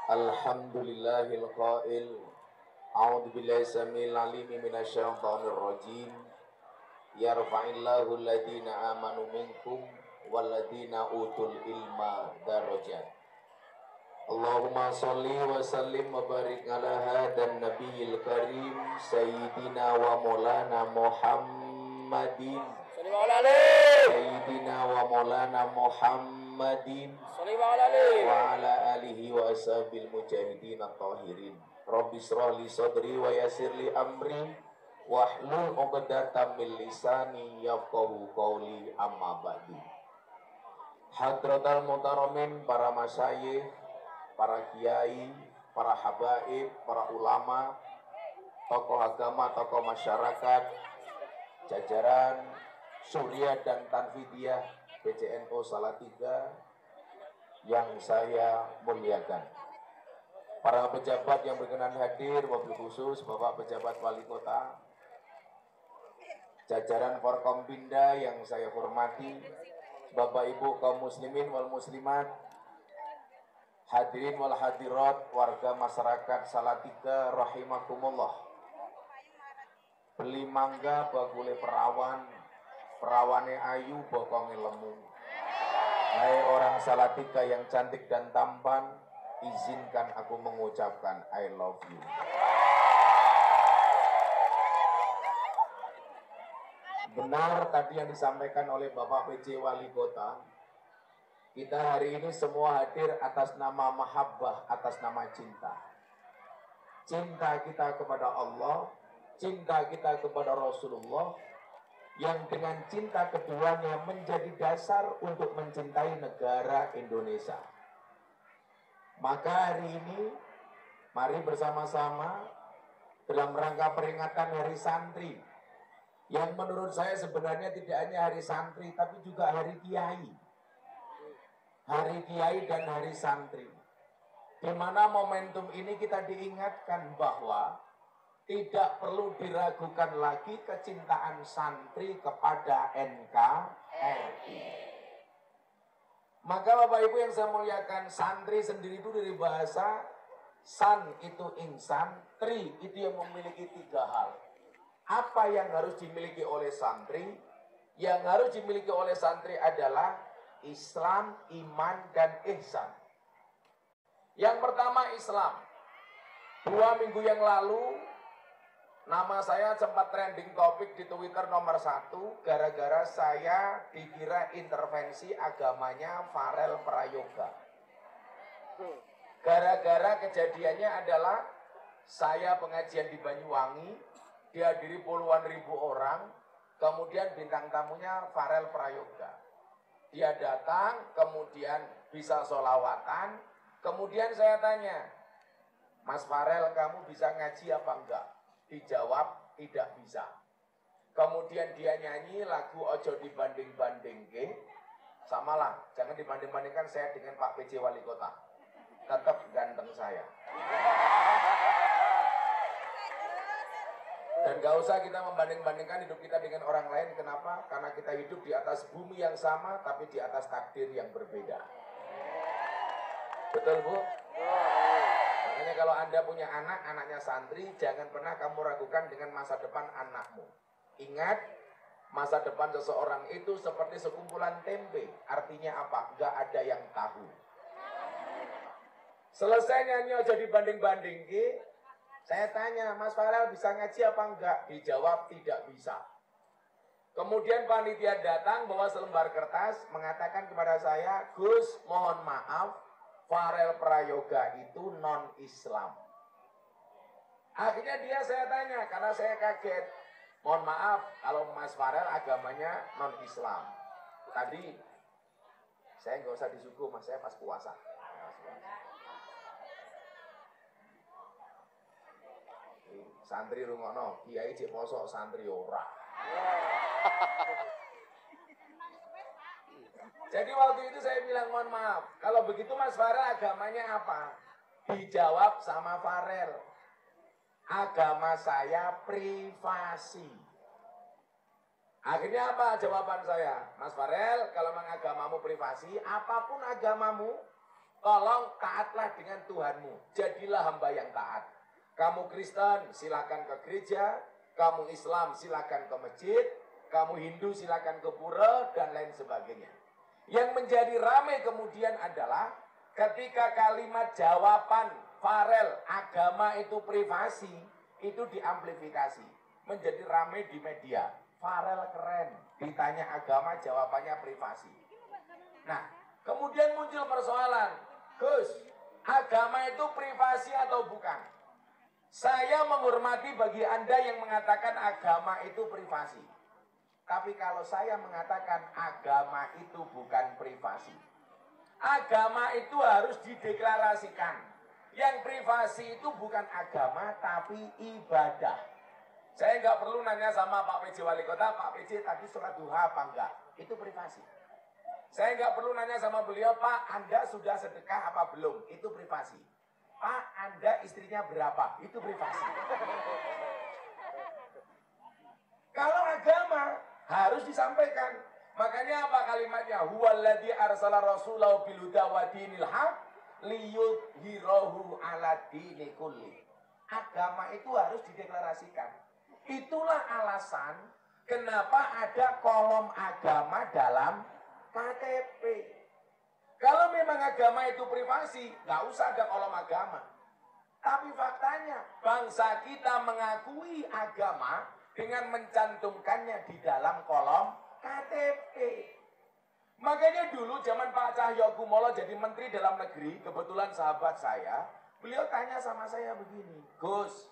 Alhamdulillahil qail. A'udzu billahi samil alim minasyaitonir rajim. Yarfa'illahu alladhina amanu minkum walladhina utul ilma darajat. Allahumma sholli wa sallim wa barik ala hadan nabiyil karim sayyidina wa maulana Muhammadin. Sayyidina wa maulana Muhammadin wa ala alihi wa ashabil mujahidin at-tahirin. Rabbi shrah li sadri wa yassir li amri wahlul 'uqdatam min lisani yafqahu qawli, amma ba'du. Hadratal muhtaramin, para masyayikh, para kiai, para habaib, para ulama, tokoh agama, tokoh masyarakat, jajaran Surya dan Tanfidiyah PCNO Salatiga yang saya muliakan, para pejabat yang berkenan hadir, wabil khusus Bapak Pejabat Wali Kota, jajaran Forkompinda yang saya hormati, Bapak Ibu kaum muslimin wal muslimat, hadirin wal hadirat, warga masyarakat Salatiga rahimakumullah. Beli mangga bagule perawan, perawane ayu bokonge lemu. Hai orang Salatiga yang cantik dan tampan, izinkan aku mengucapkan I love you. Benar tadi yang disampaikan oleh Bapak PJ Wali Kota, kita hari ini semua hadir atas nama mahabbah, atas nama cinta. Cinta kita kepada Allah, cinta kita kepada Rasulullah, yang dengan cinta keduanya menjadi dasar untuk mencintai negara Indonesia. Maka hari ini, mari bersama-sama dalam rangka peringatan Hari Santri, yang menurut saya sebenarnya tidak hanya Hari Santri, tapi juga Hari Kiai. Hari Kiai dan Hari Santri. Di mana momentum ini kita diingatkan bahwa tidak perlu diragukan lagi kecintaan santri kepada NKRI. Maka Bapak Ibu yang saya muliakan, santri sendiri itu dari bahasa san itu insan, tri itu yang memiliki 3 hal. Apa yang harus dimiliki oleh santri? Yang harus dimiliki oleh santri adalah Islam, iman, dan ihsan. Yang pertama Islam. 2 minggu yang lalu nama saya sempat trending topik di Twitter nomor 1 gara-gara saya dikira intervensi agamanya Farel Prayoga. Gara-gara kejadiannya adalah saya pengajian di Banyuwangi, dihadiri puluhan ribu orang, kemudian bintang tamunya Farel Prayoga. Dia datang, kemudian bisa sholawatan, kemudian saya tanya, Mas Farel kamu bisa ngaji apa enggak? Dijawab tidak bisa. Kemudian dia nyanyi lagu Ojo Dibanding-bandingke. Samalah, jangan dibanding-bandingkan saya dengan Pak PJ Wali Kota. Tetap ganteng saya. Dan gak usah kita membanding-bandingkan hidup kita dengan orang lain. Kenapa? Karena kita hidup di atas bumi yang sama, tapi di atas takdir yang berbeda. Betul Bu? Makanya kalau Anda punya anak, anaknya santri, jangan pernah kamu ragukan dengan masa depan anakmu. Ingat, masa depan seseorang itu seperti sekumpulan tempe. Artinya apa? Gak ada yang tahu. Selesai nyanyi Ojo Dibanding-banding, saya tanya, Mas Farel bisa ngaji apa enggak? Dijawab tidak bisa. Kemudian panitia datang bawa selembar kertas, mengatakan kepada saya, Gus mohon maaf, Farel Prayoga itu non-Islam. Akhirnya saya tanya, karena saya kaget. Mohon maaf, kalau Mas Farel agamanya non-Islam. Tadi, saya nggak usah disuguh, Mas, saya pas puasa. Santri rungono, kiai cek posok, santri ora. Jadi waktu itu saya bilang mohon maaf, kalau begitu Mas Farel agamanya apa? Dijawab sama Farel, agama saya privasi. Akhirnya apa jawaban saya? Mas Farel, kalau memang agamamu privasi, apapun agamamu, Tolong taatlah dengan Tuhanmu. Jadilah hamba yang taat. Kamu Kristen, silakan ke gereja. Kamu Islam, silakan ke masjid. Kamu Hindu, silakan ke pura, dan lain sebagainya. Yang menjadi ramai kemudian adalah ketika kalimat jawaban Farel, agama itu privasi, itu diamplifikasi. Menjadi ramai di media. Farel keren, ditanya agama, jawabannya privasi. Nah, kemudian muncul persoalan, Gus, agama itu privasi atau bukan? Saya menghormati bagi Anda yang mengatakan agama itu privasi. Tapi kalau saya mengatakan agama itu bukan privasi, agama itu harus dideklarasikan. Yang privasi itu bukan agama, tapi ibadah. Saya nggak perlu nanya sama Pak PJ Wali Kota, Pak PJ tadi sholat duha apa enggak? Itu privasi. Saya nggak perlu nanya sama beliau, Pak, Anda sudah sedekah apa belum? Itu privasi. Pak, Anda istrinya berapa? Itu privasi. Kalau agama harus disampaikan. Makanya apa kalimatnya? Huwallazi arsala rasulahu bil huda wa dinil haq liyudhhirahu 'ala dini kulli. Agama itu harus dideklarasikan. Itulah alasan kenapa ada kolom agama dalam KTP. Kalau memang agama itu privasi, nggak usah ada kolom agama. Tapi faktanya, bangsa kita mengakui agama dengan mencantumkannya di dalam kolom KTP. Makanya dulu zaman Pak Cahyokumolo jadi Menteri Dalam Negeri, kebetulan sahabat saya, beliau tanya sama saya begini, Gus,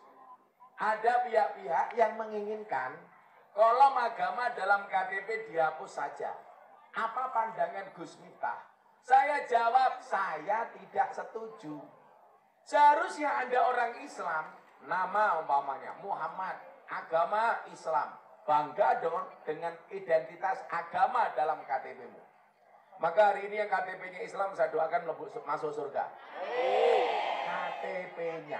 ada pihak-pihak yang menginginkan kolom agama dalam KTP dihapus saja. Apa pandangan Gus Miftah? Saya jawab, saya tidak setuju. Seharusnya Anda orang Islam, nama umpamanya Muhammad, agama Islam, bangga dong dengan identitas agama dalam KTP-mu. Maka hari ini yang KTP-nya Islam saya doakan masuk surga. KTP-nya.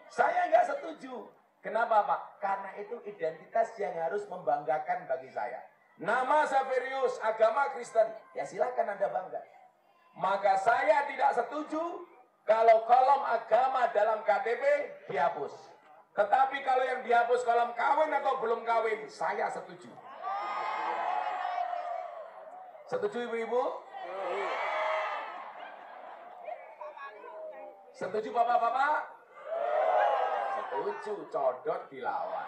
Saya nggak setuju. Kenapa Pak? Karena itu identitas yang harus membanggakan bagi saya. Nama Saverius, agama Kristen, ya silakan Anda bangga. Maka saya tidak setuju kalau kolom agama dalam KTP dihapus. Tetapi kalau yang dihapus kolom kawin atau belum kawin, saya setuju. Setuju Ibu-ibu? Setuju Bapak-bapak? Setuju, codot dilawan.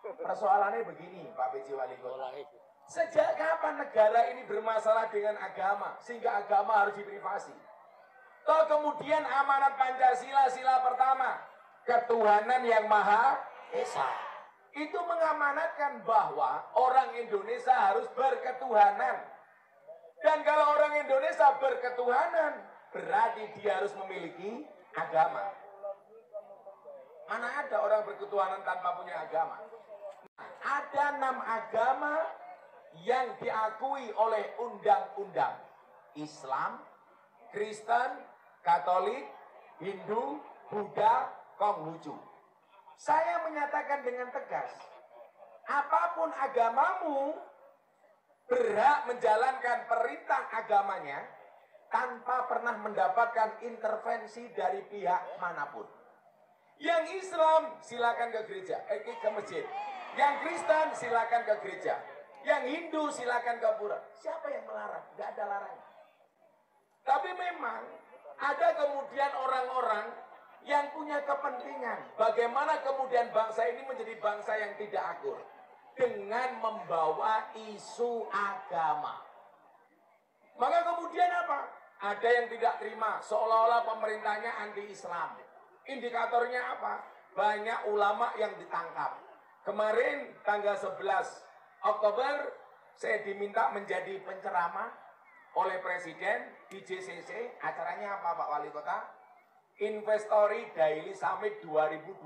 Persoalannya begini Pak PJ Wali Kota. Sejak kapan negara ini bermasalah dengan agama sehingga agama harus diprivasi? Toh kemudian amanat Pancasila sila pertama, ketuhanan yang Maha Esa, itu mengamanatkan bahwa orang Indonesia harus berketuhanan. Dan kalau orang Indonesia berketuhanan, berarti dia harus memiliki agama. Mana ada orang berketuhanan tanpa punya agama? Ada 6 agama yang diakui oleh undang-undang. Islam, Kristen, Katolik, Hindu, Buddha, Konghucu. Saya menyatakan dengan tegas, apapun agamamu berhak menjalankan perintah agamanya tanpa pernah mendapatkan intervensi dari pihak manapun. Yang Islam silakan ke gereja, ke masjid. Yang Kristen silakan ke gereja. Yang Hindu silakan ke pura. Siapa yang melarang? Gak ada larangan. Tapi memang ada kemudian orang-orang yang punya kepentingan. Bagaimana kemudian bangsa ini menjadi bangsa yang tidak akur. Dengan membawa isu agama. Maka kemudian apa? Ada yang tidak terima. Seolah-olah pemerintahnya anti-Islam. Indikatornya apa? Banyak ulama yang ditangkap. Kemarin tanggal 11 Oktober saya diminta menjadi penceramah oleh Presiden di JCC. Acaranya apa Pak Wali Kota? Investori Daily Summit 2022.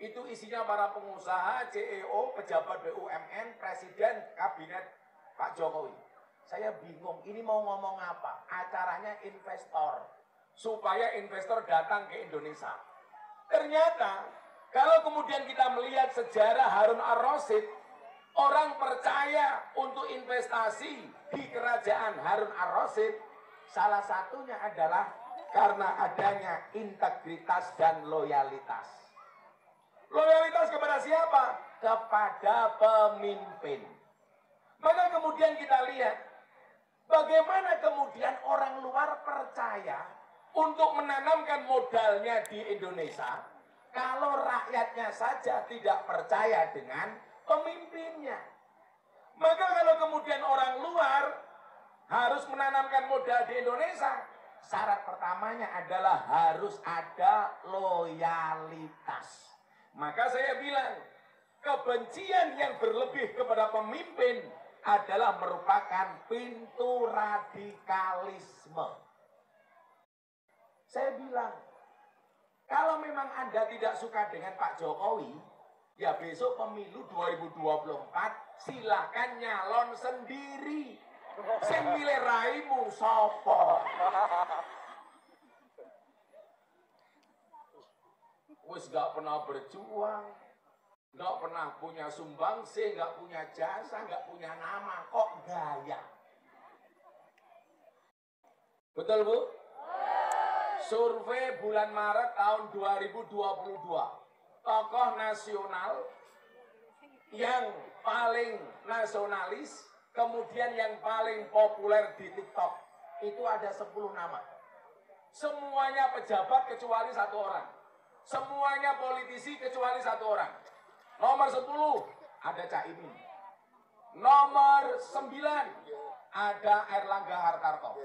Itu isinya para pengusaha, CEO, pejabat BUMN, Presiden, Kabinet Pak Jokowi. Saya bingung, ini mau ngomong apa? Acaranya investor. Supaya investor datang ke Indonesia. Ternyata Kalau kemudian kita melihat sejarah Harun ar-Rasyid, orang percaya untuk investasi di kerajaan Harun ar-Rasyid, salah satunya adalah karena adanya integritas dan loyalitas. Loyalitas kepada siapa? Kepada pemimpin. Maka kemudian kita lihat, bagaimana kemudian orang luar percaya untuk menanamkan modalnya di Indonesia, kalau rakyatnya saja tidak percaya dengan pemimpinnya. Maka kalau kemudian orang luar harus menanamkan modal di Indonesia, syarat pertamanya adalah harus ada loyalitas. Maka saya bilang, kebencian yang berlebih kepada pemimpin adalah merupakan pintu radikalisme. Saya bilang, kalau memang Anda tidak suka dengan Pak Jokowi, ya besok pemilu 2024 silakan nyalon sendiri. Sing milih raimu sapa? Wis gak pernah berjuang, gak pernah punya sumbangsi, gak punya jasa, gak punya nama, kok gaya? Betul, Bu? Survei bulan Maret tahun 2022, tokoh nasional yang paling nasionalis, kemudian yang paling populer di TikTok, itu ada 10 nama. Semuanya pejabat kecuali 1 orang. Semuanya politisi kecuali 1 orang. Nomor 10 ada Caimin. Nomor 9 ada Erlangga Hartarto.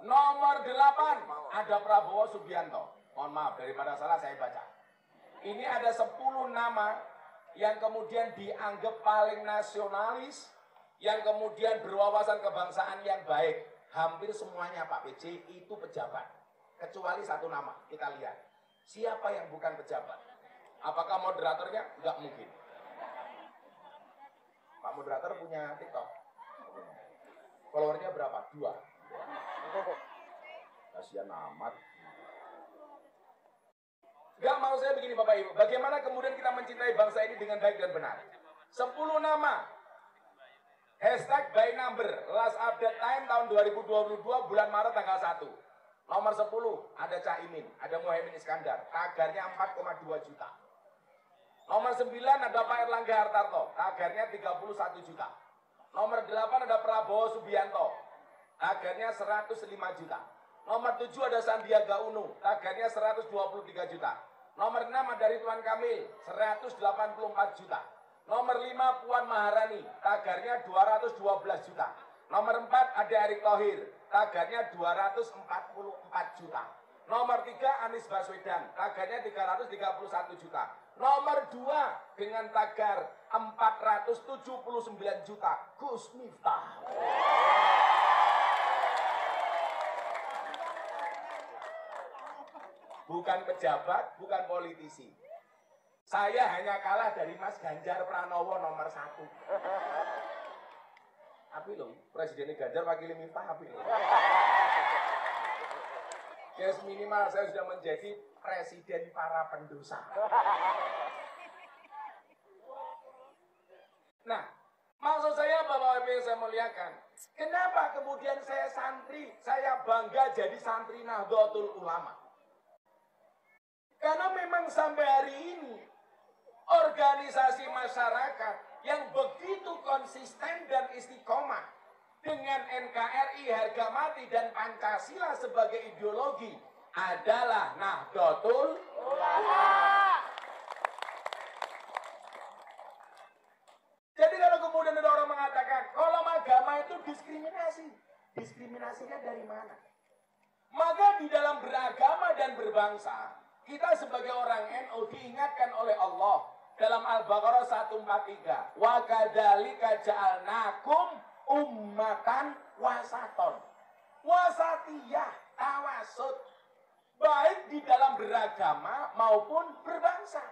Nomor 8 ada Prabowo Subianto. Mohon maaf, daripada salah saya baca. Ini ada 10 nama yang kemudian dianggap paling nasionalis, yang kemudian berwawasan kebangsaan yang baik. Hampir semuanya Pak PJ itu pejabat. Kecuali 1 nama, kita lihat. Siapa yang bukan pejabat? Apakah moderatornya? Enggak mungkin. Pak moderator punya TikTok. Followernya berapa? 2. Kasihan amat. Gak mau saya begini Bapak Ibu. Bagaimana kemudian kita mencintai bangsa ini dengan baik dan benar? 10 nama. Hashtag by number. Last update time tahun 2022 bulan Maret tanggal 1. Nomor 10 ada Caimin, ada Muhaimin Iskandar. Tagarnya 4,2 juta. Nomor 9 ada Pak Erlangga Hartarto. Tagarnya 31 juta. Nomor 8 ada Prabowo Subianto. Tagarnya 105 juta. Nomor 7 ada Sandiaga Uno. Tagarnya 123 juta. Nomor 6 ada Ridwan Kamil, 184 juta. Nomor 5 Puan Maharani, tagarnya 212 juta. Nomor 4 ada Erick Thohir, tagarnya 244 juta. Nomor 3 Anies Baswedan, tagarnya 331 juta. Nomor 2 dengan tagar 479 juta, Gus Miftah. Bukan pejabat, bukan politisi. Saya hanya kalah dari Mas Ganjar Pranowo nomor 1. Api loh, Presiden Ganjar wakili Miftah api loh. Yes, minimal saya sudah menjadi presiden para pendosa. Nah, maksud saya Bapak Ibu yang saya muliakan, kenapa kemudian saya santri, saya bangga jadi santri Nahdlatul Ulama? Karena memang sampai hari ini organisasi masyarakat yang begitu konsisten dan istiqomah dengan NKRI, harga mati dan Pancasila sebagai ideologi adalah Nahdlatul Ulama. Jadi kalau kemudian ada orang mengatakan kalau agama itu diskriminasi, diskriminasinya dari mana? Maka di dalam beragama dan berbangsa, kita sebagai orang NU diingatkan oleh Allah dalam Al-Baqarah 143. Wa kadzalika ja'alnakum ummatan wasaton. Wasatiyah, tawasud. Baik di dalam beragama maupun berbangsa.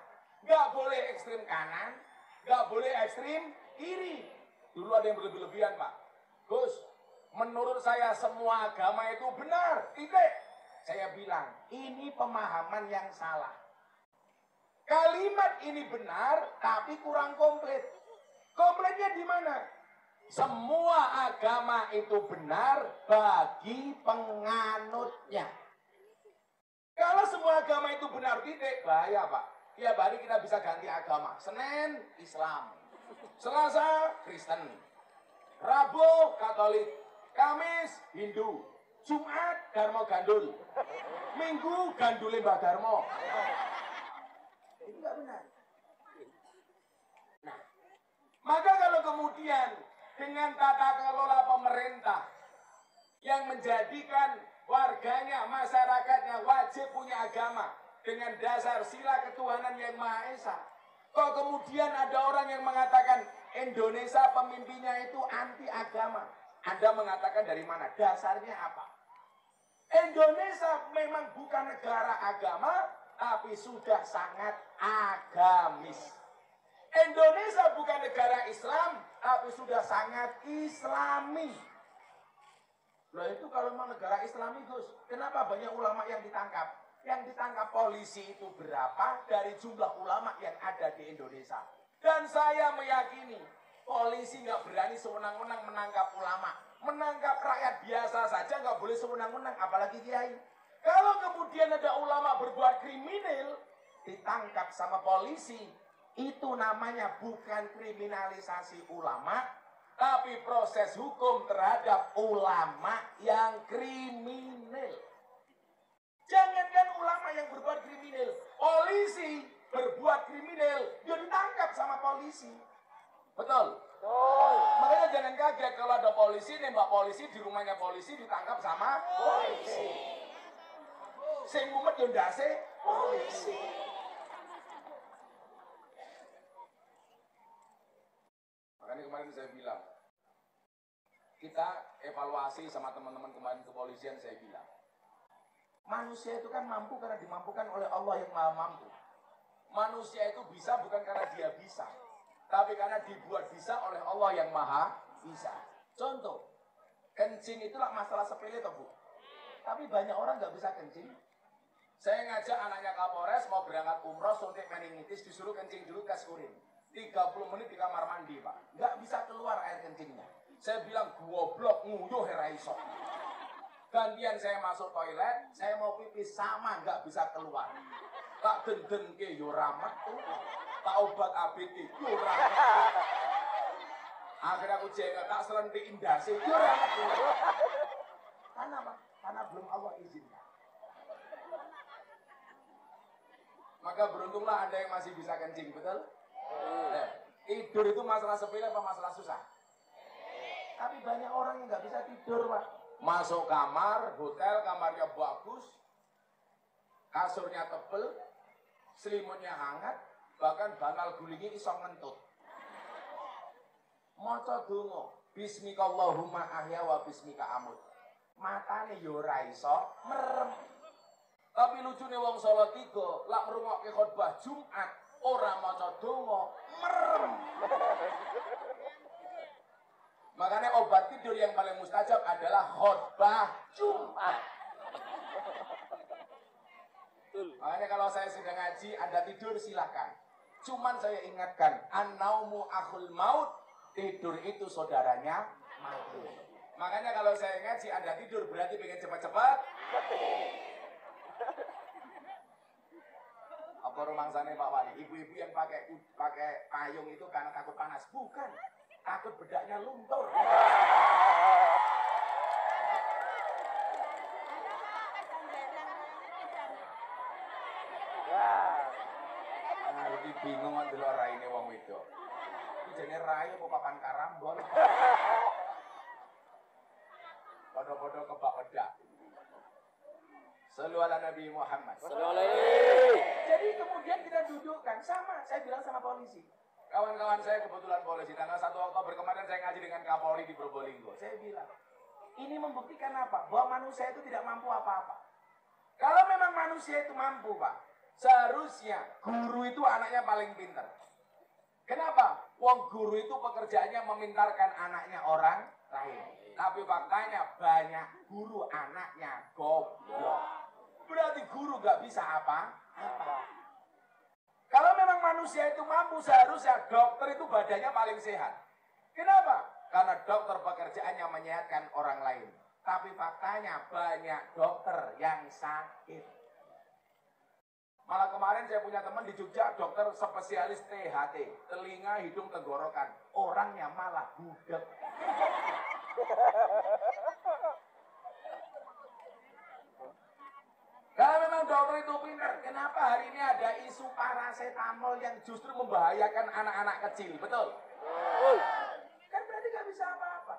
Gak boleh ekstrim kanan, gak boleh ekstrim kiri. Dulu ada yang berlebih-lebihan Pak. Gus, menurut saya semua agama itu benar, titik. Saya bilang, ini pemahaman yang salah. Kalian Kalimat ini benar, tapi kurang komplit. Komplitnya di mana? Semua agama itu benar bagi penganutnya. Kalau semua agama itu benar titik, bahaya Pak. Tiap hari kita bisa ganti agama. Senin, Islam. Selasa, Kristen. Rabu, Katolik. Kamis, Hindu. Jumat, Darmo Gandul. Minggu, Gandule Mbah Darmo. Itu nggak benar. Nah, maka kalau kemudian dengan tata kelola pemerintah yang menjadikan warganya, masyarakatnya wajib punya agama dengan dasar sila ketuhanan yang Maha Esa. Kok kemudian ada orang yang mengatakan Indonesia pemimpinnya itu anti agama. Anda mengatakan dari mana? Dasarnya apa? Indonesia memang bukan negara agama, tapi sudah sangat agamis. Indonesia bukan negara Islam, tapi sudah sangat Islami. Loh itu kalau memang negara Islami Gus, kenapa banyak ulama yang ditangkap? Yang ditangkap polisi itu berapa dari jumlah ulama yang ada di Indonesia? Dan saya meyakini polisi nggak berani sewenang-wenang menangkap ulama. Menangkap rakyat biasa saja nggak boleh sewenang-wenang, apalagi kiai. Kalau kemudian ada ulama berbuat kriminal, ditangkap sama polisi, itu namanya bukan kriminalisasi ulama, tapi proses hukum terhadap ulama yang kriminal. Jangankan ulama yang berbuat kriminal, polisi berbuat kriminal, dia ditangkap sama polisi. Betul? Makanya jangan kaget kalau ada polisi, nembak polisi, di rumahnya polisi ditangkap sama polisi. Sing mumet yo ndase polisi. Makanya kemarin saya bilang, kita evaluasi sama teman-teman kemarin kepolisian, saya bilang, manusia itu kan mampu karena dimampukan oleh Allah yang Maha Mampu. Manusia itu bisa bukan karena dia bisa, tapi karena dibuat bisa oleh Allah yang Maha Bisa. Contoh, kencing itulah masalah sepele toh Bu. Tapi banyak orang nggak bisa kencing. Saya ngajak anaknya Kapolres mau berangkat umroh suntik meningitis, disuruh kencing dulu tes urin. 30 menit di kamar mandi Pak, nggak bisa keluar air kencingnya. Saya bilang goblok nguyuh heraiso. Gantian saya masuk toilet, saya mau pipis sama nggak bisa keluar. Tak denden ke yoramat tuh, tak obat ABT yoramat. Akhirnya aku jengkel, tak selentik indasi yoramat tuh. Karena apa? Karena belum Allah izinkan. Maka beruntunglah Anda yang masih bisa kencing, betul? Tidur itu masalah sepele apa masalah susah? Tapi banyak orang yang nggak bisa tidur Pak. Masuk kamar, hotel, kamarnya bagus, kasurnya tebel, selimutnya hangat, bahkan bantal gulingnya iso ngentut. Maca donga, bismika Allahumma ahya wa bismika amut. Matane yo ora iso merem. Tapi lucune wong Solo 3 lak ngrungokke khotbah Jumat ora maca donga merem. Makanya obat tidur yang paling mustajab adalah khotbah Jumat. Makanya kalau saya sedang ngaji, Anda tidur silakan. Cuman saya ingatkan, an-naumu akhul maut, tidur itu saudaranya mati. Makanya kalau saya ngaji, Anda tidur berarti pengen cepat-cepat. Apa rumangsane Pak Wali? Ibu-ibu yang pakai payung itu karena takut panas? Bukan. Takut bedaknya luntur. Nah, iki bingung kok delok raine wong wedok. Iki jenenge rai apa papan karambol. Padha-padha kebak bedak. Sallu ala Nabi Muhammad. Jadi kemudian kita dudukkan sama, saya bilang sama polisi. Kawan-kawan saya kebetulan polisi, tanggal 1 Oktober kemarin saya ngaji dengan Kapolri di Probolinggo. Saya bilang, ini membuktikan apa? Bahwa manusia itu tidak mampu apa-apa. Kalau memang manusia itu mampu Pak, seharusnya guru itu anaknya paling pintar. Kenapa? Wong guru itu pekerjaannya memintarkan anaknya orang lain. Tapi faktanya banyak guru anaknya goblok. Berarti guru gak bisa apa-apa. Kalau memang manusia itu mampu, seharusnya dokter itu badannya paling sehat. Kenapa? Karena dokter pekerjaannya menyehatkan orang lain. Tapi faktanya banyak dokter yang sakit. Malah kemarin saya punya teman di Jogja, dokter spesialis THT, telinga, hidung, tenggorokan. Orangnya malah budak. Kalau memang dokter itu pintar, kenapa hari ini ada isu paracetamol yang justru membahayakan anak-anak kecil? Betul? Kan berarti gak bisa apa-apa.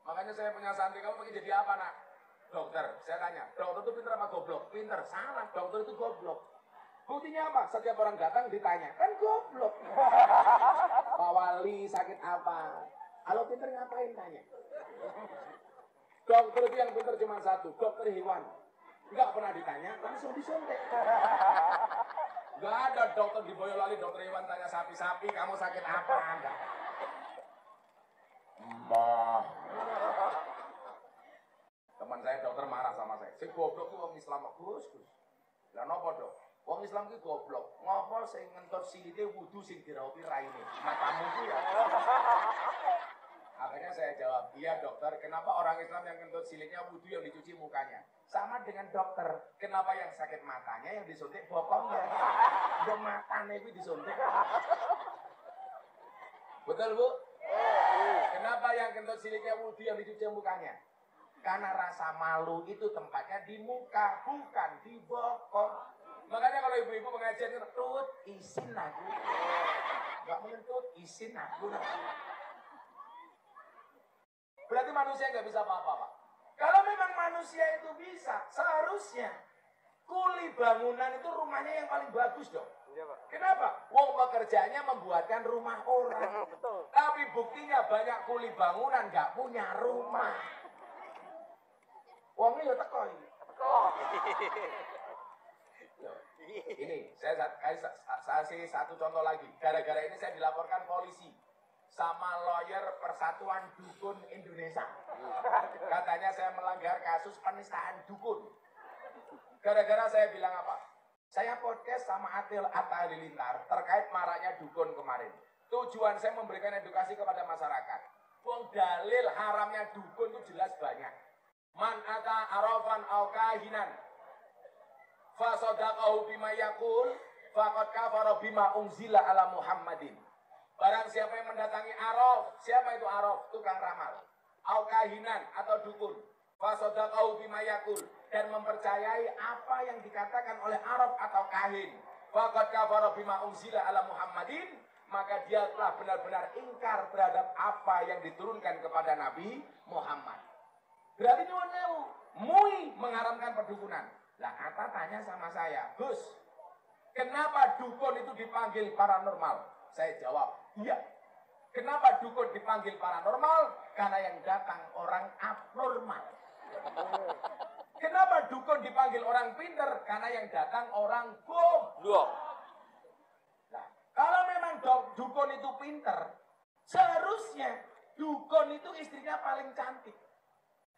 Makanya saya punya santri, kamu pengen jadi apa nak? Dokter. Saya tanya, dokter itu pintar apa goblok? Pintar. Salah, dokter itu goblok. Buktinya apa? Setiap orang datang ditanya, kan goblok. Pak Wali sakit apa? Kalau pintar ngapain tanya? Dokter itu yang pintar cuma satu, dokter hewan. Enggak pernah ditanya, langsung disuntik. Enggak ada dokter di Boyolali, dokter hewan tanya sapi-sapi, kamu sakit apa? Enggak. Mbah. Teman saya dokter marah sama saya. Si goblok itu orang Islam, Gus. Lah napa, Dok? Wong Islam ki goblok. Ngopo sing ngentut silite wudu sing diraupi raine? Matamu ku ya. Akhirnya saya jawab, iya dokter, kenapa orang Islam yang ngentut silitnya wudu yang dicuci mukanya? Sama dengan dokter, kenapa yang sakit matanya yang disuntik bokongnya? Udah matanya itu disuntik. Betul Bu? Kenapa yang kentut silitnya wudu yang dicuci mukanya? Karena rasa malu itu tempatnya di muka, bukan di bokong. Makanya kalau ibu-ibu mengajar, tut, isin aku. Gak menentut, isin aku. Berarti manusia nggak bisa apa-apa, Pak. Kalau memang manusia itu bisa, seharusnya kuli bangunan itu rumahnya yang paling bagus dong. Iya, Pak. Kenapa? Wong pekerjaannya membuatkan rumah orang. Betul. Tapi buktinya banyak kuli bangunan nggak punya rumah. Wongnya ya teko ini. Ini saya kasih satu contoh lagi. Gara-gara ini saya dilaporkan polisi sama lawyer Persatuan Dukun Indonesia. Katanya saya melanggar kasus penistaan dukun. Gara-gara saya bilang apa? Saya podcast sama Atta Halilintar terkait maraknya dukun kemarin. Tujuan saya memberikan edukasi kepada masyarakat. Wong dalil haramnya dukun itu jelas banyak. Man ata arafan au kahinan fa sadaqahu bima yaqul faqad kafara bima unzila ala Muhammadin. Barang siapa yang mendatangi araf, siapa itu araf? Tukang ramal. Au kahinan atau dukun. Fa sadaqahu bima yaqul, dan mempercayai apa yang dikatakan oleh araf atau kahin. Faqad kafara bima unzila ala Muhammadin, maka dia telah benar-benar ingkar terhadap apa yang diturunkan kepada Nabi Muhammad. Berarti nyuwun MUI mengharamkan perdukunan. Lah Atta tanya sama saya, Gus, kenapa dukun itu dipanggil paranormal? Saya jawab, iya. Kenapa dukun dipanggil paranormal? Karena yang datang orang abnormal. Kenapa dukun dipanggil orang pinter? Karena yang datang orang goblok. Nah, kalau memang dukun itu pinter, seharusnya dukun itu istrinya paling cantik.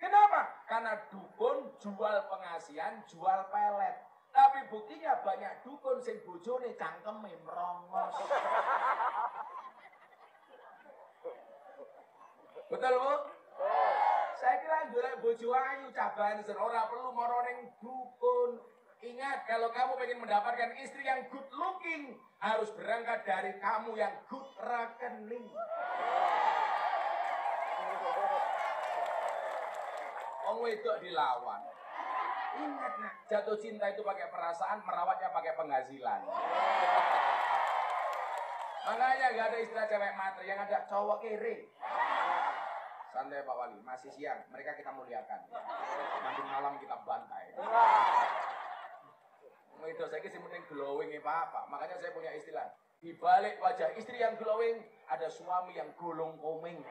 Kenapa? Karena dukun jual pengasihan, jual pelet. Tapi buktinya banyak dukun sing bojone cangkeme merongos. Betul, Bu? Saya kira golek bojo ayu caban ora perlu moro ning dukun. Ingat, kalau kamu ingin mendapatkan istri yang good looking, harus berangkat dari kamu yang good rekening. Wong wedok dilawan. Ingat nak, jatuh cinta itu pakai perasaan, merawatnya pakai penghasilan. Makanya gak ada istilah cewek matre, yang ada cowok kere. Santai Pak Wali, masih siang, mereka kita muliakan. Nanti malam kita bantai. Wedok saya sih mending glowing Pak. Makanya saya punya istilah. Di balik wajah istri yang glowing, ada suami yang gulung komeng.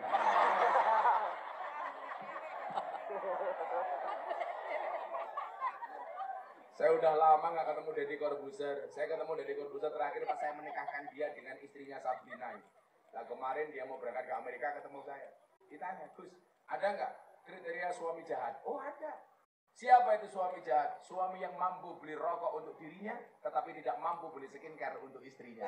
Saya udah lama nggak ketemu Deddy Corbuzier. Saya ketemu Deddy Corbuzier terakhir pas saya menikahkan dia dengan istrinya Sabrina. Nah kemarin dia mau berangkat ke Amerika ketemu saya. Ditanya, Gus, ada nggak kriteria suami jahat? Oh ada. Siapa itu suami jahat? Suami yang mampu beli rokok untuk dirinya, tetapi tidak mampu beli skincare untuk istrinya.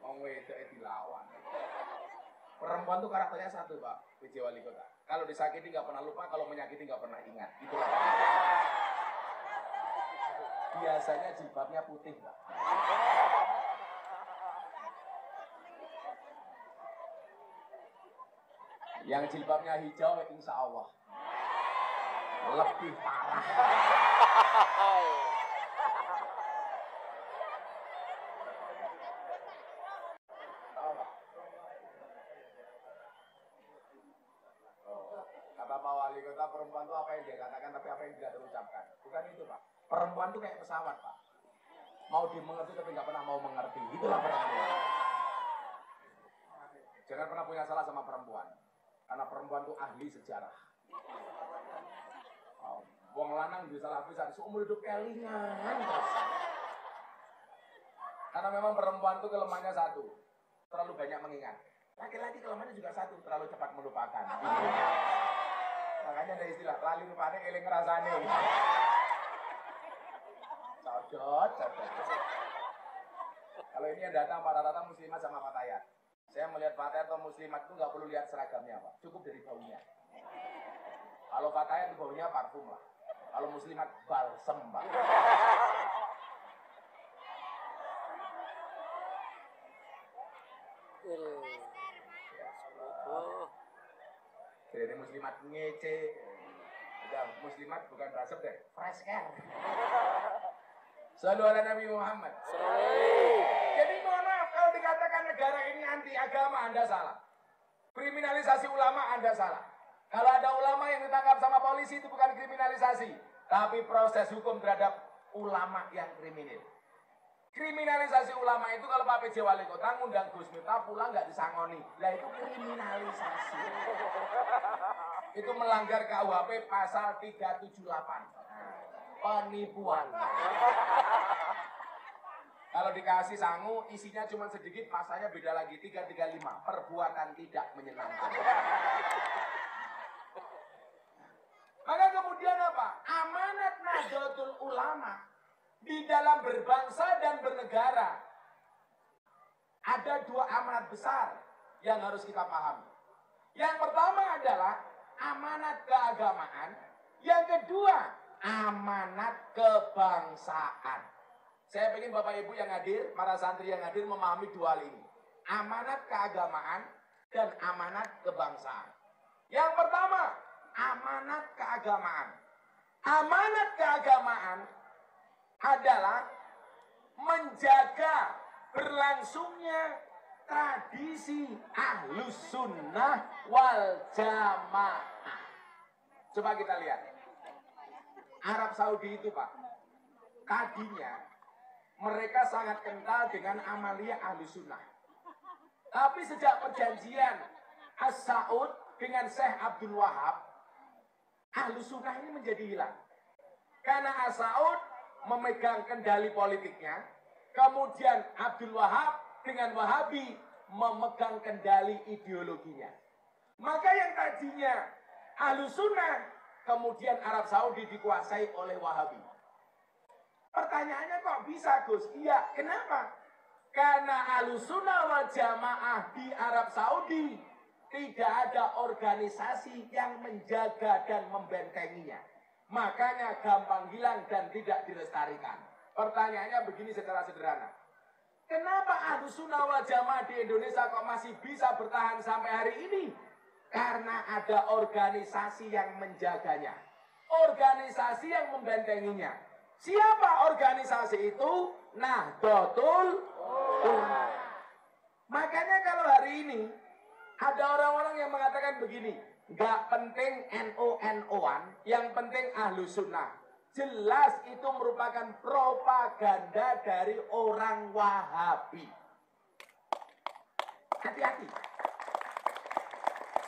Wong wedok dilawan. Perempuan tuh karakternya satu, Pak, PJ Wali Kota. Kalau disakiti nggak pernah lupa, kalau menyakiti nggak pernah ingat. Itulah. Biasanya jilbabnya putih, Pak. Yang jilbabnya hijau, insya Allah lebih parah. Kata Pak Wali Kota, perempuan itu apa yang dia katakan, tapi apa yang tidak terucapkan. Bukan itu, Pak. Perempuan itu kayak pesawat, Pak. Mau dimengerti tapi nggak pernah mau mengerti. Itulah perempuan. Jangan pernah punya salah sama perempuan. Karena perempuan itu ahli sejarah. Wong lanang bisa salah pisan seumur hidup kelingan. Karena memang perempuan itu kelemahannya satu, terlalu banyak mengingat. Laki-laki kelemahannya juga satu, terlalu cepat melupakan. Makanya ada istilah lali lupane eling ngrasane. Cocok. Kalau ini yang datang para rata muslimat sama fatayat. Saya melihat fatayat atau muslimat itu nggak perlu lihat seragamnya, Pak. Cukup dari baunya. Kalau fatayat baunya parfum lah. Kalau muslimat balsem, Pak. Jadi muslimat ngece. Udah, muslimat bukan balsem deh, fresh care. Shallu ala Nabi Muhammad. Jadi mohon maaf kalau dikatakan negara ini anti agama, Anda salah. Kriminalisasi ulama, Anda salah. Kalau ada ulama yang ditangkap sama polisi itu bukan kriminalisasi, tapi proses hukum terhadap ulama yang kriminal. Kriminalisasi ulama itu kalau Pak PJ Wali Kota ngundang Gus Miftah pulang nggak disangoni, lah itu kriminalisasi. Itu melanggar KUHP pasal 378. Penipuan. Kalau dikasih sangu, isinya cuma sedikit, pasalnya beda lagi, 335. Perbuatan tidak menyenangkan. Maka kemudian apa? Amanat Nahdlatul Ulama di dalam berbangsa dan bernegara. Ada dua amanat besar yang harus kita pahami. Yang pertama adalah amanat keagamaan. Yang kedua, amanat kebangsaan. Saya ingin Bapak Ibu yang hadir, para santri yang hadir memahami dua hal ini. Amanat keagamaan dan amanat kebangsaan. Yang pertama, amanat keagamaan. Amanat keagamaan adalah menjaga berlangsungnya tradisi Ahlus Sunnah wal Jamaah. Coba kita lihat. Arab Saudi itu, Pak, tadinya mereka sangat kental dengan amalia Ahlus Sunnah. Tapi sejak perjanjian As-Saud dengan Syekh Abdul Wahab, Ahlus Sunnah ini menjadi hilang. Karena As-Saud memegang kendali politiknya, kemudian Abdul Wahab dengan Wahabi memegang kendali ideologinya. Maka yang tadinya Ahlus Sunnah, kemudian Arab Saudi dikuasai oleh Wahabi. Pertanyaannya kok bisa, Gus? Iya, kenapa? Karena Ahlus Sunnah wal Jamaah di Arab Saudi tidak ada organisasi yang menjaga dan membentenginya. Makanya gampang hilang dan tidak dilestarikan. Pertanyaannya begini secara sederhana. Kenapa Ahlus Sunnah wal Jamaah di Indonesia kok masih bisa bertahan sampai hari ini? Karena ada organisasi yang menjaganya. Organisasi yang membentenginya. Siapa organisasi itu? Nahdlatul Ulama. Makanya kalau hari ini ada orang-orang yang mengatakan begini, nggak penting NU-NU-an, yang penting Ahlus Sunnah. Jelas itu merupakan propaganda dari orang Wahabi. Hati-hati.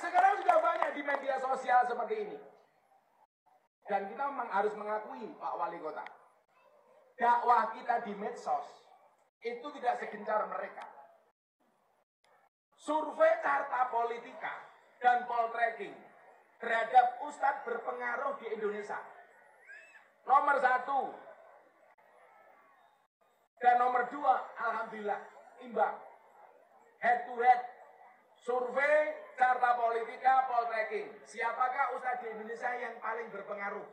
Sekarang sudah banyak di media sosial seperti ini. Dan kita memang harus mengakui, Pak Wali Kota, dakwah kita di medsos itu tidak segencar mereka. Survei Carta Politika dan Poltreking terhadap ustadz berpengaruh di Indonesia. Nomor 1 dan nomor 2, alhamdulillah imbang. Head to head. Survei Carta Politika Poltreking. Siapakah ustadz di Indonesia yang paling berpengaruh?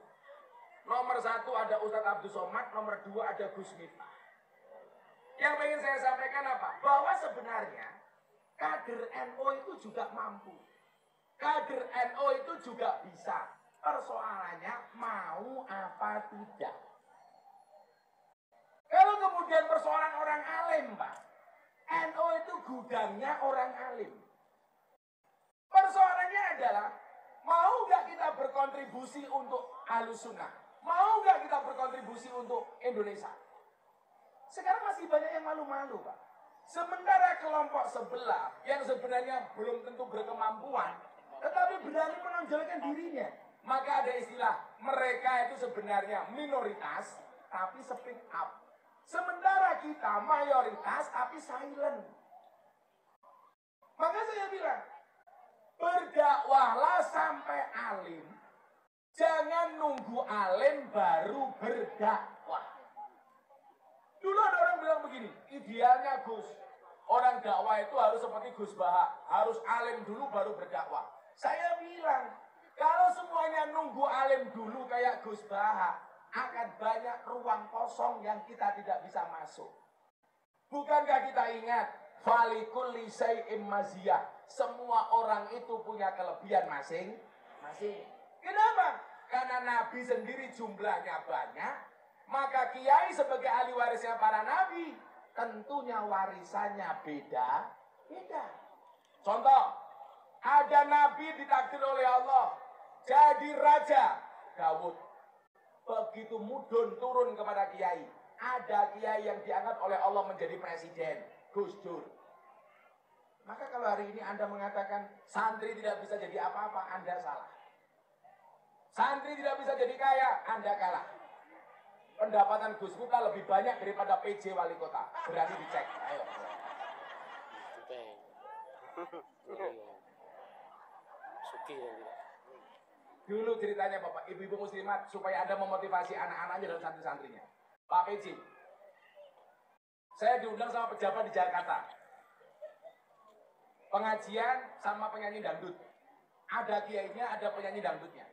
Nomor 1 ada Ustadz Abdul Somad, nomor 2 ada Gus Miftah. Yang ingin saya sampaikan apa? Bahwa sebenarnya kader NU itu juga mampu. Kader NU itu juga bisa. Persoalannya mau apa tidak. Kalau kemudian persoalan orang alim, Pak. NU itu gudangnya orang alim. Persoalannya adalah, mau nggak kita berkontribusi untuk Ahlus Sunnah? Mau nggak kita berkontribusi untuk Indonesia? Sekarang masih banyak yang malu-malu, Pak. Sementara kelompok sebelah yang sebenarnya belum tentu berkemampuan, tetapi berani menonjolkan dirinya. Maka ada istilah, mereka itu sebenarnya minoritas, tapi speak up. Sementara kita mayoritas, tapi silent. Maka saya bilang, berdakwahlah sampai alim. Jangan nunggu alim baru berdakwah. Dulu ada orang bilang begini, idealnya Gus, orang dakwah itu harus seperti Gus Baha, harus alim dulu baru berdakwah. Saya bilang, kalau semuanya nunggu alim dulu kayak Gus Baha, akan banyak ruang kosong yang kita tidak bisa masuk. Bukankah kita ingat, falikul lisai'im maziyah, semua orang itu punya kelebihan masing-masing. Kenapa? Karena Nabi sendiri jumlahnya banyak, maka kiai sebagai ahli warisnya para nabi, tentunya warisannya beda-beda. Contoh, ada nabi ditakdir oleh Allah jadi raja, Daud. Begitu mudun turun kepada kiai. Ada kiai yang diangkat oleh Allah menjadi presiden, Gus Dur. Maka kalau hari ini Anda mengatakan santri tidak bisa jadi apa-apa, Anda salah. Santri tidak bisa jadi kaya, Anda kalah. Pendapatan Gus Miftah lebih banyak daripada PJ wali kota. Berani dicek. Ayo. Dulu ceritanya Bapak, ibu-ibu muslimat supaya Anda memotivasi anak-anaknya dan santri-santrinya. Pak PJ, saya diundang sama pejabat di Jakarta. Pengajian sama penyanyi dangdut. Ada kiainya, ada penyanyi dangdutnya.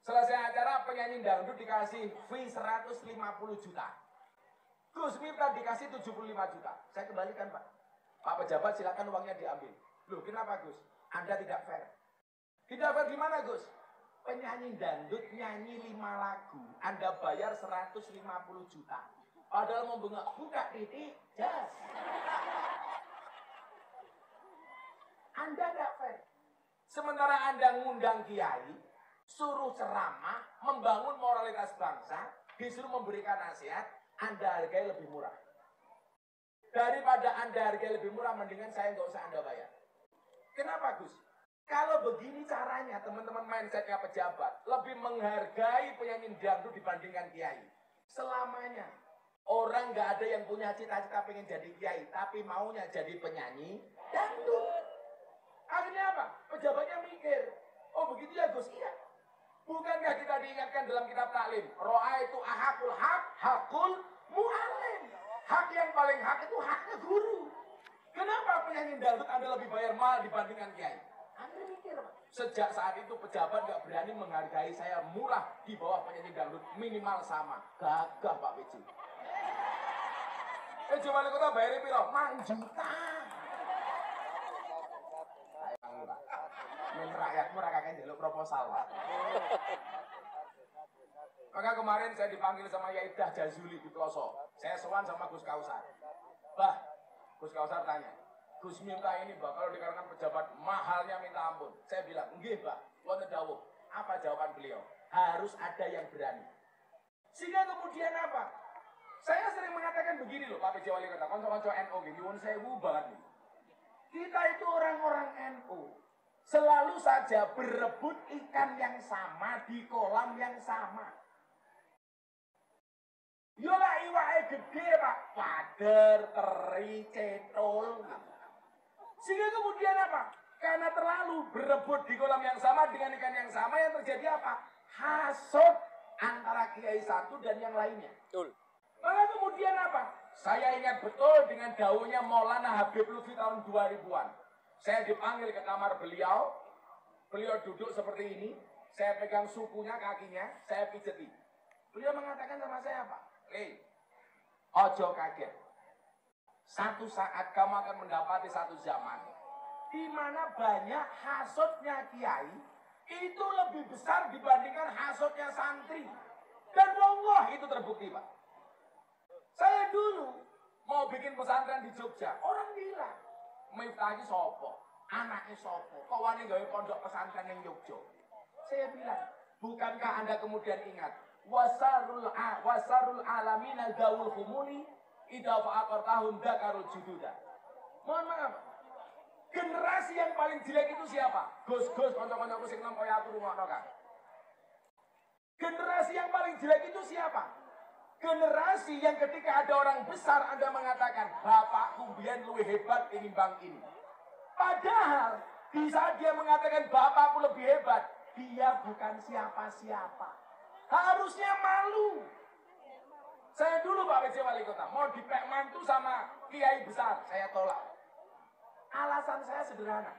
Selesai acara, penyanyi dangdut dikasih fee 150 juta. Gus Miftah dikasih 75 juta. Saya kembalikan, Pak. Pak pejabat silakan uangnya diambil. Loh, kenapa Gus? Anda tidak fair. Tidak fair gimana Gus? Penyanyi dangdut nyanyi 5 lagu. Anda bayar 150 juta. Padahal mau buka titik, jas. Anda tidak fair. Sementara Anda ngundang kiai, suruh ceramah, membangun moralitas bangsa, disuruh memberikan nasihat, Anda hargai lebih murah. Daripada Anda hargai lebih murah, mendingan saya nggak usah Anda bayar. Kenapa Gus? Kalau begini caranya, teman-teman mindsetnya pejabat, lebih menghargai penyanyi dangdut dibandingkan kiai. Selamanya, orang nggak ada yang punya cita-cita pengen jadi kiai, tapi maunya jadi penyanyi dangdut. Akhirnya apa? Pejabatnya mikir, oh begitu ya Gus? Iya. Bukankah kita diingatkan dalam kitab taklim, ro'a itu ahakul hak, hakul mu'alim. Hak yang paling hak itu haknya guru. Kenapa penyanyi dangdut Anda lebih bayar mahal dibandingkan kiai? Anda mikir, Pak. Sejak saat itu pejabat gak berani menghargai saya murah di bawah penyanyi dangdut, minimal sama. Gagah Pak PJ. PJ wali kota bayarnya piro? Manjuta. Min rakyatmu rakyatnya jaluk proposal, Pak. Maka kemarin saya dipanggil sama Yaidah Jazuli di Pelosok. Saya sowan sama Gus Kausar. Bah, Gus Kausar tanya, Gus Miftah ini Bah, kalau dikarenakan pejabat mahalnya minta ampun. Saya bilang, nggih Bah, wonten dawuh. Apa jawaban beliau? Harus ada yang berani. Sehingga kemudian apa? Saya sering mengatakan begini loh, Pak PJ Wali Kota, konco-konco NU gini, nyuwun sewu banget nih. Kita itu orang-orang NU. Selalu saja berebut ikan yang sama di kolam yang sama. Yolah iwae gede Pak, wader, teri, cetul. Sehingga kemudian apa? Karena terlalu berebut di kolam yang sama dengan ikan yang sama, yang terjadi apa? Hasut antara kiai satu dan yang lainnya. Betul. Maka kemudian apa? Saya ingat betul dengan daunnya Maulana Habib Lutfi tahun 2000-an. Saya dipanggil ke kamar beliau. Beliau duduk seperti ini. Saya pegang sukunya, kakinya. Saya pijeti. Beliau mengatakan sama saya apa? Ojo kaget. Satu saat kamu akan mendapati satu zaman di mana banyak hasutnya kiai itu lebih besar dibandingkan hasutnya santri. Dan wallah itu terbukti, Pak. Saya dulu mau bikin pesantren di Jogja, orang bilang, Miftah iki sapa? Anaknya sapa? Kok wani gawe pondok pesantren yang Jogja? Saya bilang, bukankah Anda kemudian ingat wasarul alamina gaul humuli idza faqartahum dakarul jududa. Mohon maaf. Generasi yang paling jelek itu siapa? Gus-gus kanca-kancaku sing nampa aku rungokno kan. Generasi yang paling jelek itu siapa? Generasi yang ketika ada orang besar Anda mengatakan, bapakku biyen luwih hebat tinimbang ini. Padahal di saat dia mengatakan bapakku lebih hebat, dia bukan siapa-siapa. Harusnya malu. Saya dulu Pak PJ Wali Kota, mau dipek mantu sama kiai besar, saya tolak. Alasan saya sederhana.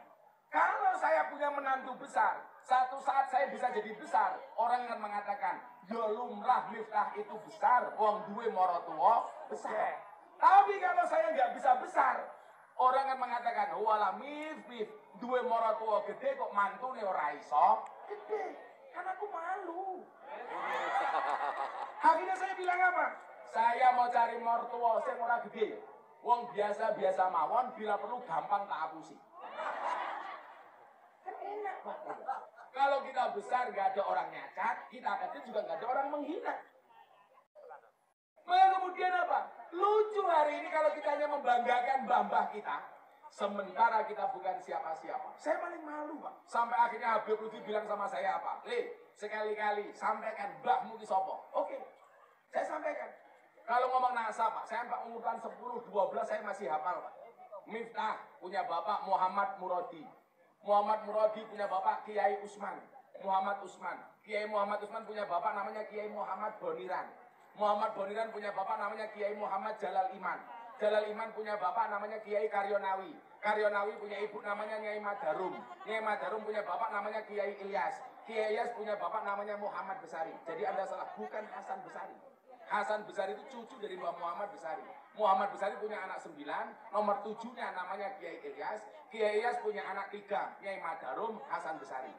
Kalau saya punya menantu besar, satu saat saya bisa jadi besar, orang akan mengatakan, ya lumrah Miftah itu besar, wong duwe mara tuwa besar. Tapi kalau saya nggak bisa besar, orang akan mengatakan, wala Mif, duwe mara tuwa gede kok mantune ora iso gede. Kan aku malu. Akhirnya saya bilang apa? Saya mau cari mertua sing ora gede. Wong biasa-biasa mawon, bila perlu gampang tak hapusi. Kan enak, Pak. Kalau kita besar nggak ada orang nyacat, kita kecil juga nggak ada orang menghina. Maka kemudian apa? Lucu hari ini kalau kita hanya membanggakan mbah-mbah kita, sementara kita bukan siapa-siapa. Saya paling malu, Pak. Sampai akhirnya Habib Lutfi bilang sama saya apa? Sekali-kali sampaikan mbahmu ki sapa. Oke, saya sampaikan. Kalau ngomong nasab, Pak, saya Pak umuran 10, 12 saya masih hafal, Pak. Miftah punya bapak Muhammad Muradi. Muhammad Muradi punya bapak Kiai Usman. Muhammad Usman. Kiai Muhammad Usman punya bapak namanya Kiai Muhammad Boniran. Muhammad Boniran punya bapak namanya Kiai Muhammad Jalal Iman. Jalal Iman punya bapak namanya Kiai Karyonawi. Karyonawi punya ibu namanya Nyai Madarum. Nyai Madarum punya bapak namanya Kiai Ilyas. Kiai Ilyas punya bapak namanya Muhammad Besari. Jadi Anda salah, bukan Hasan Besari. Hasan Besari itu cucu dari Mbah Muhammad Besari. Muhammad Besari punya anak 9, nomor 7-nya namanya Kiai Ilyas. Kiai Ilyas punya anak 3, Nyai Madarum, Hasan Besari.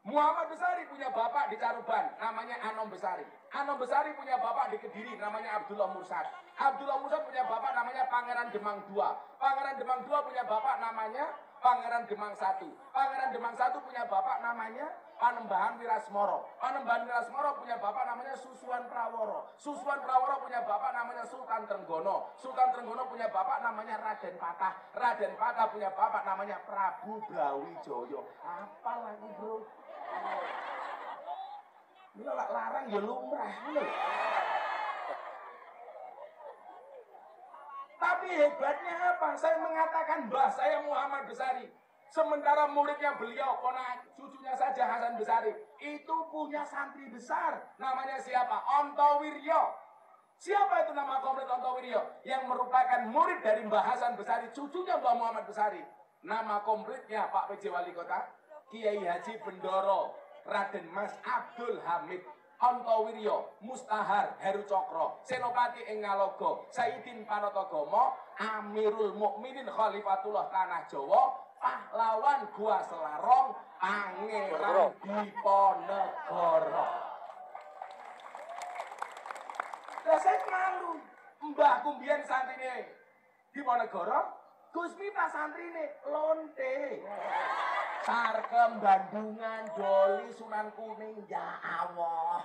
Muhammad Besari punya bapak di Caruban, namanya Anom Besari. Anom Besari punya bapak di Kediri, namanya Abdullah Mursad. Abdullah Mursad punya bapak namanya Pangeran Demang II. Pangeran Demang II punya bapak namanya Pangeran Demang I. Pangeran Demang I punya bapak namanya Panembahan Wirasmoro. Panembahan Wirasmoro punya bapak namanya Susuan Praworo. Susuan Praworo punya bapak namanya Sultan Trenggono. Sultan Trenggono punya bapak namanya Raden Patah. Raden Patah punya bapak namanya Prabu Brawijaya. Apa lagi, bro? Ini larang ya lumrah. Tapi hebatnya apa? Saya mengatakan mbah saya Muhammad Besari. Sementara muridnya beliau, cucunya saja Hasan Besari, itu punya santri besar. Namanya siapa? Ontowiryo. Siapa itu nama komplit Ontowiryo? Yang merupakan murid dari Mbah Hasan Besari, cucunya Mbah Muhammad Besari. Nama komplitnya Pak PJ Wali Kota, Kiai Haji Bendoro Raden Mas Abdul Hamid Ontowiryo Mustahar Heru Cokro Senopati ing Ngalogo Sayyidin Panatagomo Amirul Mukminin Khalifatullah Tanah Jawa Pahlawan Gua Selarong Pangeran Diponegoro. Lah saya malu Mbah Kumbian santrine Diponegoro, Gus Miftah santrine Lonte. Sarkem, Bandungan, Doli, Sunan Kuning, ya Allah.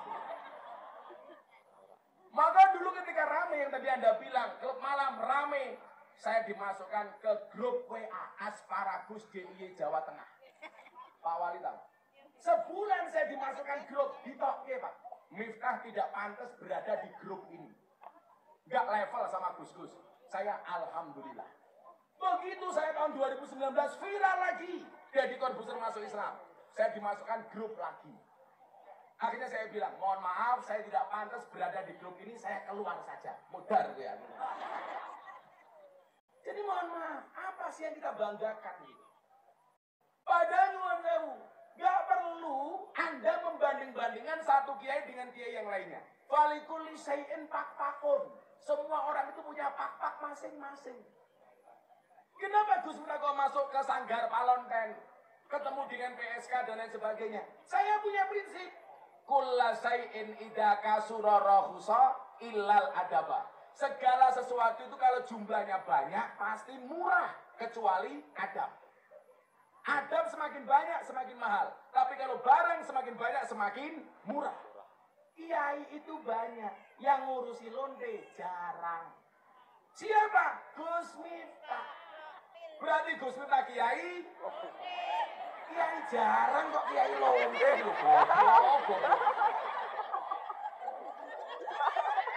Maka dulu ketika rame yang tadi Anda bilang, klub malam rame, saya dimasukkan ke grup WA Asparagus DIY Jawa Tengah. Pak Wali tahu? Sebulan saya dimasukkan grup, ditoknya Pak. Miftah tidak pantas berada di grup ini. Gak level sama Gus-Gus. Saya alhamdulillah. Begitu saya tahun 2019 viral lagi. Deddy Corbuzier masuk Islam. Saya dimasukkan grup lagi. Akhirnya saya bilang, mohon maaf, saya tidak pantas berada di grup ini, saya keluar saja. Mudar ya. Jadi mohon maaf, apa sih yang kita banggakan gitu? Padahal nyuwun sewu, nggak perlu Anda membanding-bandingkan satu kiai dengan kiai yang lainnya. Falikuli syai'in pak-pakun. Semua orang itu punya pak-pak masing-masing. Kenapa Gus Miftah kok masuk ke Sanggar Palonten, ketemu dengan PSK dan lain sebagainya? Saya punya prinsip. Kulla syai'in idza kasura rahusa illal adaba. Segala sesuatu itu kalau jumlahnya banyak pasti murah kecuali adab. Adab semakin banyak semakin mahal. Tapi kalau barang semakin banyak semakin murah. Kiai itu banyak, yang ngurusi lonte jarang. Siapa? Gus Miftah. Berarti Gus Miftah kiai? Kiai jarang kok kiai lonte loh.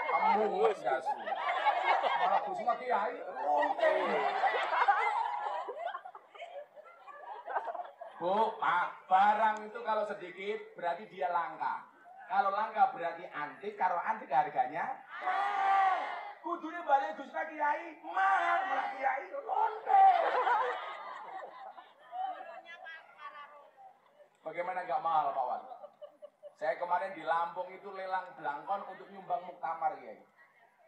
Kamu enggak sih? Malah Gus Miftah kiai lonte. Bu, Pak, barang itu kalau sedikit berarti dia langka. Kalau langka berarti antik, kalau antik harganya mahal. Kudunya balik Gus Miftah kiai mahal, malah kiai lonte. Bagaimana nggak mahal Pak Wan? Saya kemarin di Lampung itu lelang belangkon untuk nyumbang muktamar kiai.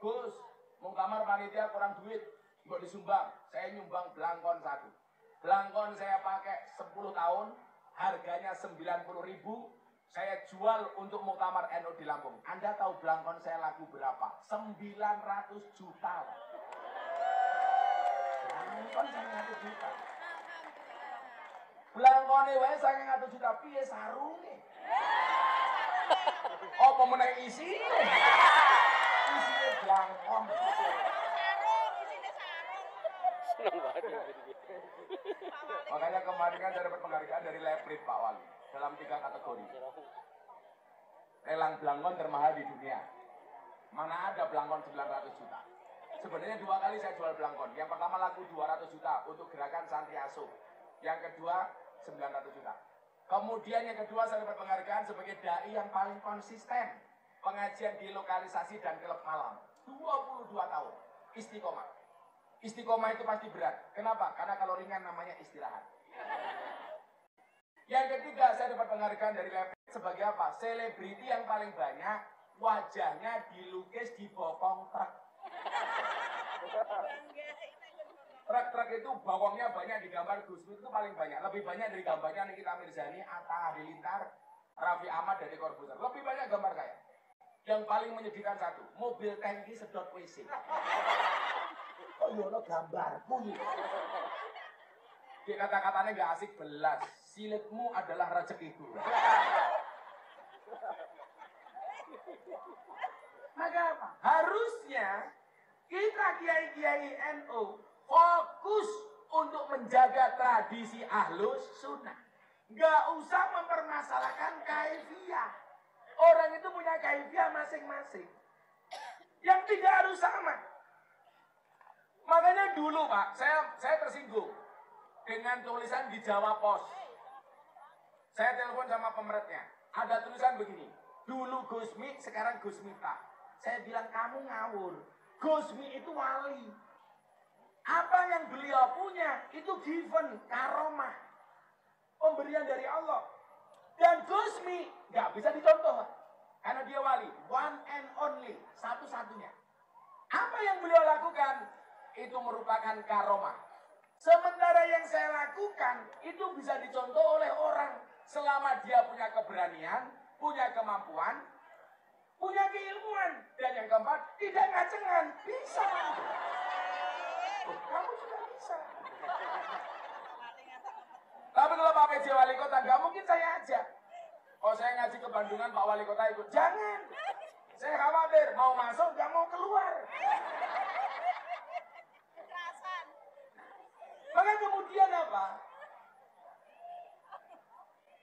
Gus, muktamar panitia kurang duit, buat disumbang. Saya nyumbang belangkon 1. Belangkon saya pakai 10 tahun, harganya 90.000. Saya jual untuk muktamar NU di Lampung. Anda tahu belangkon saya laku berapa? 900 juta. Belangkon 900 juta. Belangkone wae 900 juta piye sarunge? Apa meneh isine? Isine belangkon. Seneng banget. Makanya kemarin kan saya dapat penghargaan dari Leprit Pak Wali dalam 3 kategori. Lelang belangkon termahal di dunia. Mana ada belangkon 900 juta. Sebenarnya 2 kali saya jual belangkon. Yang pertama laku 200 juta untuk gerakan santri asuh. Yang kedua 900 juta. Kemudian yang kedua saya dapat penghargaan sebagai dai yang paling konsisten. Pengajian di lokalisasi dan klub malam. 22 tahun. Istiqomah. Istiqomah itu pasti berat. Kenapa? Karena kalau ringan namanya istirahat. Yang ketiga, saya dapat penghargaan dari Lepet sebagai apa? Selebriti yang paling banyak wajahnya dilukis di bokong truk. Truk-truk itu bawangnya banyak digambar Gus Miftah itu paling banyak. Lebih banyak dari gambarnya Nikita Mirzani, Atta Halilintar, Raffi Ahmad, Deddy Corbuzier. Lebih banyak gambar saya. Yang paling menyedihkan satu, mobil tangki sedot WC. Oh yono gambarku gitu. Dia kata-katanya gak asik belas. Silitmu adalah rezekiku. Maka apa? Harusnya kita kiai-kiai NU fokus untuk menjaga tradisi ahlus sunnah. Gak usah mempermasalahkan kaifiah. Orang itu punya kaifiah masing-masing. Yang tidak harus sama. Makanya dulu Pak, saya tersinggung dengan tulisan di Jawa Pos. Saya telepon sama pemeretnya. Ada tulisan begini, dulu Gusmi, sekarang Gus Miftah. Saya bilang kamu ngawur. Gusmi itu wali. Apa yang beliau punya itu given, karomah, pemberian dari Allah. Dan Gusmi nggak bisa dicontoh, karena dia wali, one and only, satu-satunya. Apa yang beliau lakukan? Itu merupakan karomah. Sementara yang saya lakukan itu bisa dicontoh oleh orang selama dia punya keberanian, punya kemampuan, punya keilmuan, dan yang keempat tidak ngacengan, bisa. Kamu juga bisa. Tapi kalau Pak PJ Wali Kota nggak mungkin saya ajak. Oh saya ngaji ke Bandungan Pak Wali Kota ikut, jangan. Saya khawatir mau masuk nggak mau keluar. Maka kemudian apa?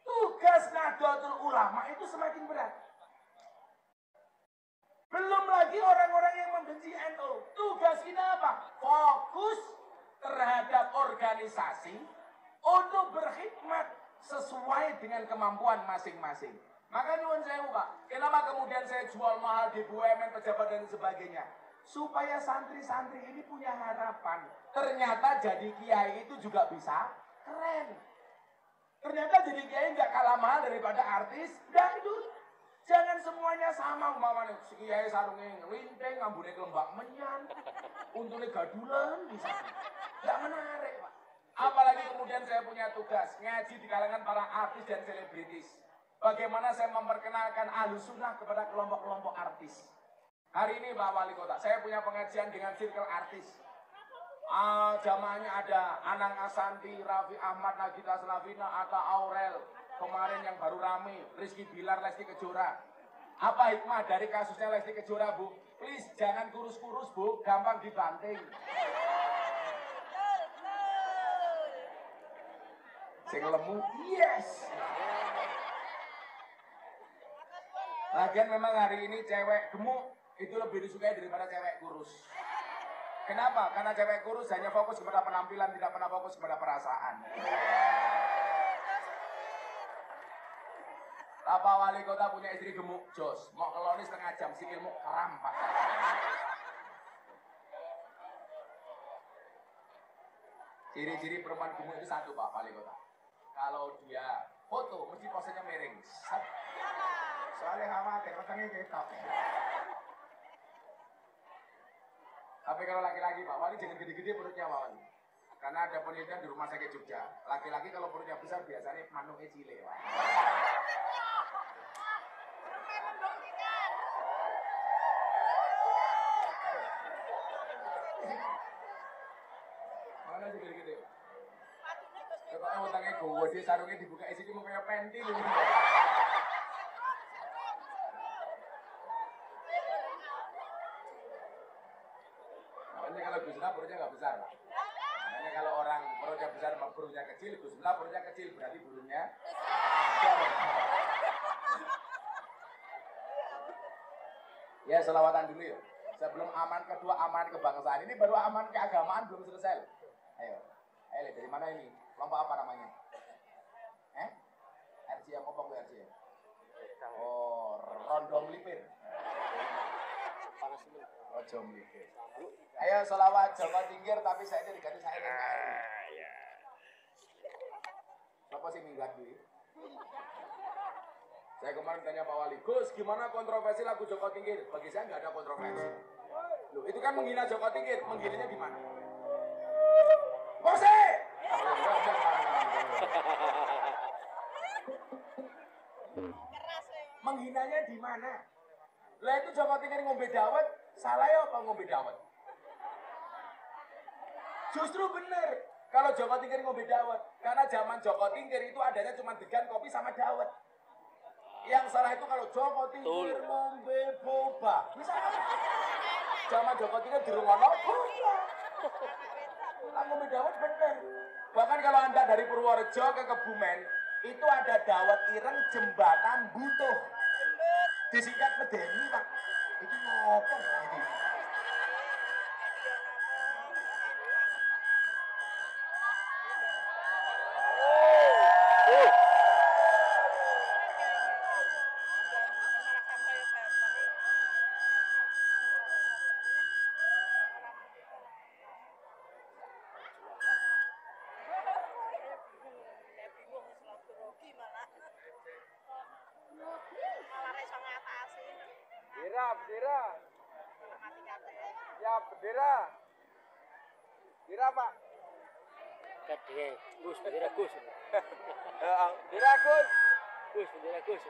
Tugas Nahdlatul Ulama itu semakin berat. Belum lagi orang-orang yang membenci NU. Tugas kita apa? Fokus terhadap organisasi untuk berkhidmat sesuai dengan kemampuan masing-masing. Maka nyuwun sewu Pak, kenapa kemudian saya jual mahal di BUMN, pejabat dan sebagainya? Supaya santri-santri ini punya harapan. Ternyata jadi kiai itu juga bisa keren. Ternyata jadi kiai nggak kalah mahal daripada artis dangdut. Jangan semuanya sama, umpamanya si kiai sarungnya ngelinting, ngambune kelembak menyan, untungnya gadulan bisa. Nggak menarik Pak. Apalagi kemudian saya punya tugas ngaji di kalangan para artis dan selebritis. Bagaimana saya memperkenalkan Ahlussunnah kepada kelompok-kelompok artis. Hari ini Pak Wali Kota, saya punya pengajian dengan circle artis. Jamaahnya ada Anang Asanti, Raffi Ahmad, Nagita Slavina, Atta Aurel. Kemarin yang baru rame, Rizky Bilar, Lesti Kejora. Apa hikmah dari kasusnya Lesti Kejora, Bu? Please, jangan kurus-kurus, Bu. Gampang dibanting. Sing lemu, yes. Lagian memang hari ini cewek gemuk itu lebih disukai daripada cewek kurus. Kenapa? Karena cewek kurus hanya fokus kepada penampilan, tidak pernah fokus kepada perasaan. Pak Wali Kota punya istri gemuk, jos. Mau keloni setengah jam, sikilmu keram, Pak. Ciri-ciri perempuan gemuk itu satu, Pak Wali Kota. Kalau dia foto, mesti posenya miring. Soalnya khawatir, matangnya ketok. Tapi kalau laki-laki, Pak Wali jangan gede-gede perutnya, Pak Wali. Karena ada penelitian di rumah sakit Jogja. Laki-laki kalau perutnya besar biasanya manuknya cilik, Pak. Mana sih gede-gede? Pokoknya utangnya gue, dia sarungnya dibuka isi cuma kayak pentil. Makanya kalau Gus Miftah perutnya nggak besar, Pak. Makanya kalau orang perutnya besar, perutnya kecil, Gus Miftah perutnya kecil, berarti burungnya ya, selawatan dulu ya. Sebelum aman kedua, aman kebangsaan. Ini baru aman keagamaan belum selesai. Ayo, ayo dari mana ini? Kelompok apa namanya? RCM apa gue RCM? Oh, Rondo Melipir. Rondo Melipir. Ayo selawat Joko Tingkir tapi saya ini diganti saya NKRI. Siapa sih minggat duit? Saya kemarin tanya Pak Wali, Gus gimana kontroversi lagu Joko Tingkir? Bagi saya nggak ada kontroversi. Loh, itu kan menghina Joko Tingkir, menghinanya di mana? Bose! Menghinanya di mana? Lah itu Joko Tingkir ngombe dawet, salah ya apa ngombe dawet? Justru bener kalau Joko Tingkir ngombe dawet, karena zaman Joko Tingkir itu adanya cuma degan kopi sama dawet. Yang salah itu kalau Joko Tingkir ngombe boba. Bisa zaman Joko Tingkir di rumah boba. Lah ngombe dawet bener. Bahkan kalau Anda dari Purworejo ke Kebumen, itu ada dawet ireng jembatan butuh. Disingkat medeni, Pak. Itu ngopo iki? Bendera. Ya, bendera. Bendera, Pak. Kadhe, Gus, bendera Gus. Bendera Gus. Gus, bendera Gus.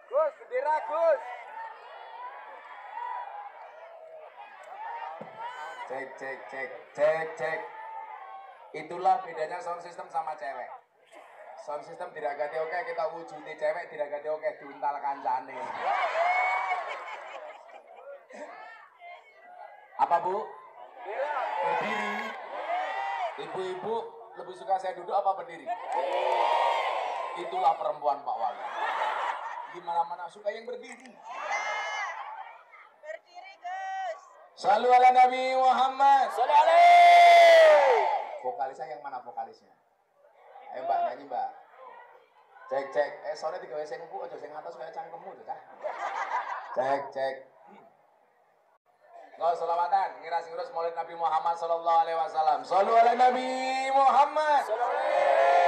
Gus, bendera Gus. Cek. Itulah bedanya sound system sama cewek. Sound system diragati oke, kita wujudi cewek diragati oke, diuntal kancane. Apa Bu? Berdiri. Ibu-ibu lebih suka saya duduk apa berdiri? Itulah perempuan Pak Wali. Di mana-mana suka yang berdiri. Berdiri Salu ala Nabi Muhammad. Sallallahu alaihi. Vokalisnya yang mana vokalisnya? Ayo mbak, nyanyi mbak. Cek cek. Soalnya tiga wes yang empuk aja sing atas kayak cangkemmu tuh cah. Cek cek. Kau selamatan ngiras-ngiras maulid Nabi Muhammad sallallahu alaihi wasallam. Salu ala Nabi Muhammad. Sallallahu alaihi.